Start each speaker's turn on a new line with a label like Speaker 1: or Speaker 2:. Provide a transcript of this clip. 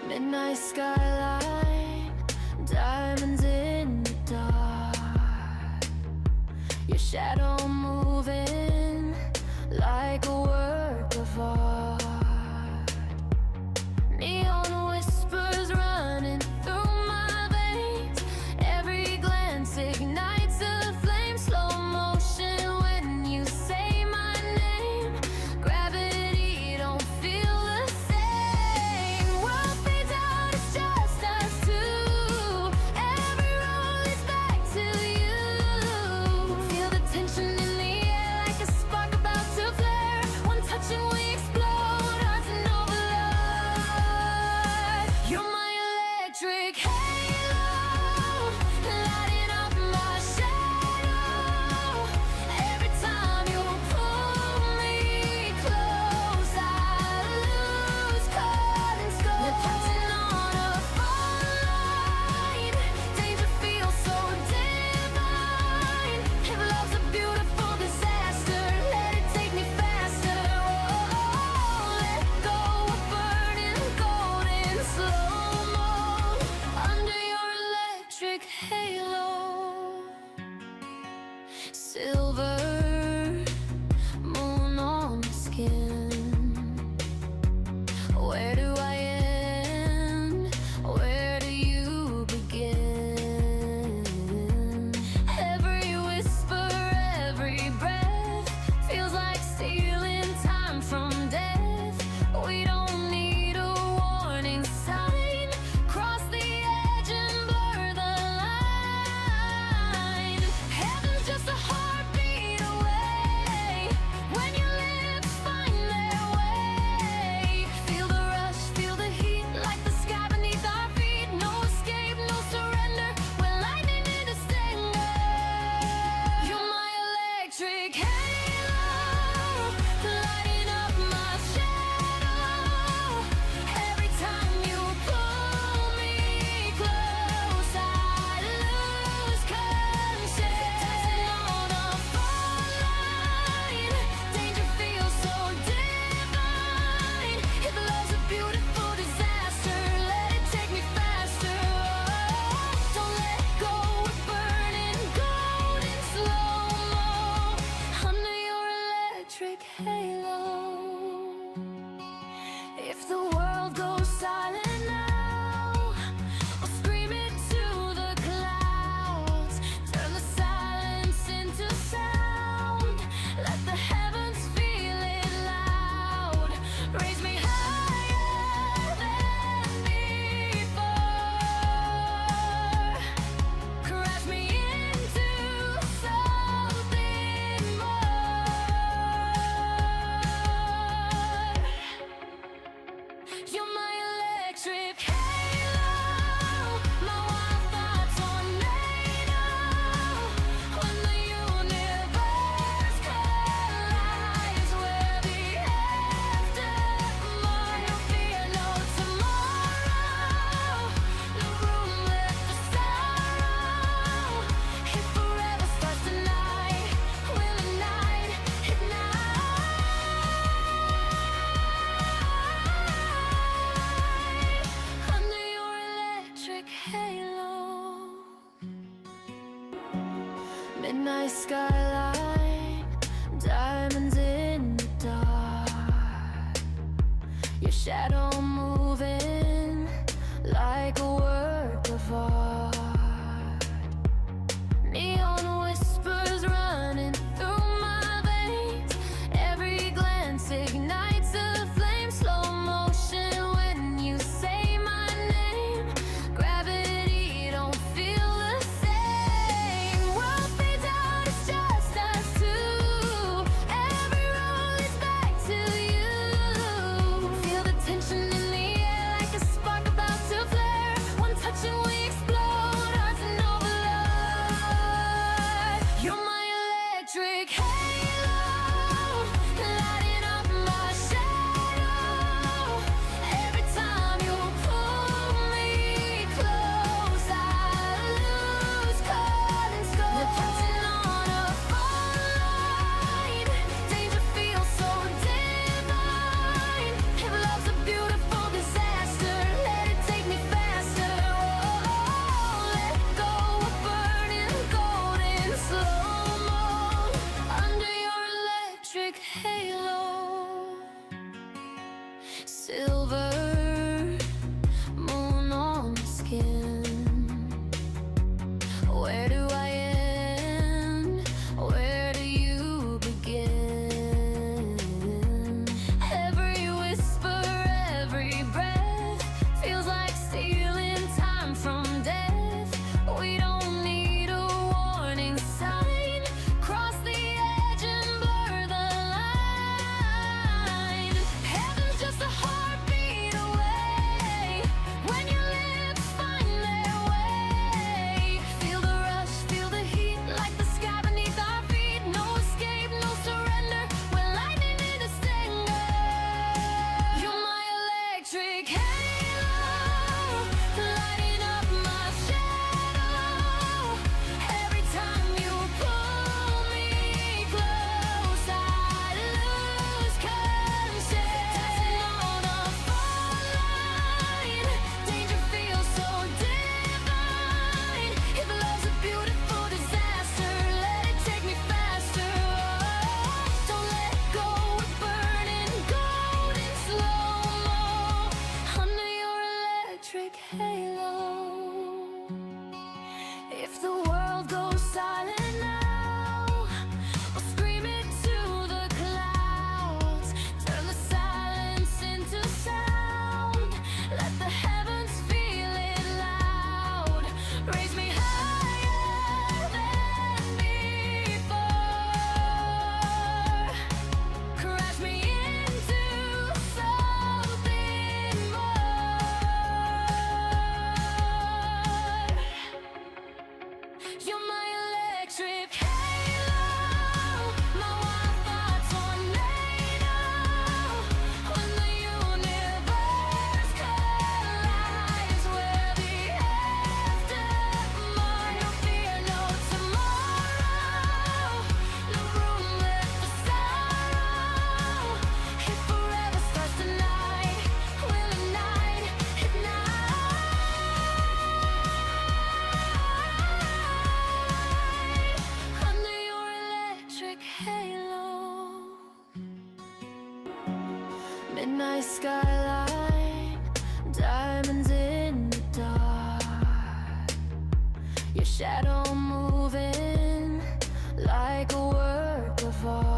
Speaker 1: Midnight skyline, diamonds in the dark. Your shadow moving like a work of art. Neon whispers running through my veins. Every glance ignites a flame. Slow motion when you say my name. Gravity don't feel the same. World fades out, it's just us two. Every road leads back to you. Feel the tension in the air like a spark about to flare. One touch and we explode, hearts in overload. You're my electric halo, lighting up my shadow. Every time you pull me close, I lose control. We're dancing on a fault line. Danger feels so divine. If love's a beautiful disaster, let it take me faster. Oh, let go of burning golden slow-mo under your electric halo. Silver moon on my skin. Where do I end? Where do you begin? Every whisper, every breath feels like stealing time from death. We don't need a warning sign. Cross the edge and blur the line. Heaven's just a heartbeat away. When your lips find their way, feel the rush, feel the heat, like the sky beneath our feet. No escape, no surrender, we're lightning in December. You're my electric halo, lighting up my shadow. Every time you pull me close, I lose control. Dancing on a fault line, danger feels so divine. If love's a beautiful disaster, let it take me faster. Don't let go, we're burning golden slow-mo under your electric halo. If the world goes silent now, I'll scream it to the clouds. Turn the silence into sound. Let the heavens feel it loud. Raise me higher than before. Crash me into something more. You're my electric halo, my wild thoughts tornado. When the universe collides, we're the aftermath. No fear, no tomorrow. No room left for sorrow. If forever starts tonight, we'll ignite, under your electric halo. Midnight skyline, diamonds in the dark. Your shadow moving like a work of art. Neon whispers running through my veins. Every glance ignites a flame. Slow motion when you say my name. Gravity don't feel the same. World fades out, it's just us two. Every road leads back to you. Feel the tension diamonds in the dark. Your shadow moving like a work of art.